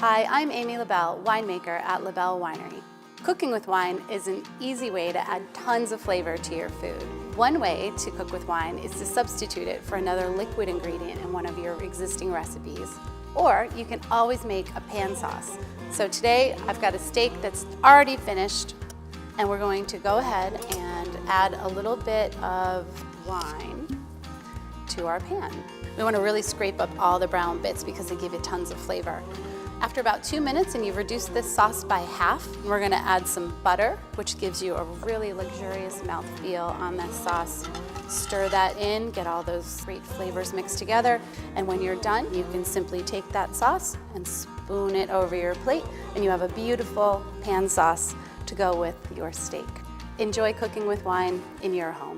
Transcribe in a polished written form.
Hi, I'm Amy LaBelle, winemaker at LaBelle Winery. Cooking with wine is an easy way to add tons of flavor to your food. One way to cook with wine is to substitute it for another liquid ingredient in one of your existing recipes. Or you can always make a pan sauce. So today I've got a steak that's already finished, and we're going to go ahead and add a little bit of wine to our pan. We want to really scrape up all the brown bits because they give you tons of flavor. After about 2 minutes and you've reduced this sauce by half, we're going to add some butter, which gives you a really luxurious mouthfeel on this sauce. Stir that in, get all those great flavors mixed together, and when you're done, you can simply take that sauce and spoon it over your plate, and you have a beautiful pan sauce to go with your steak. Enjoy cooking with wine in your home.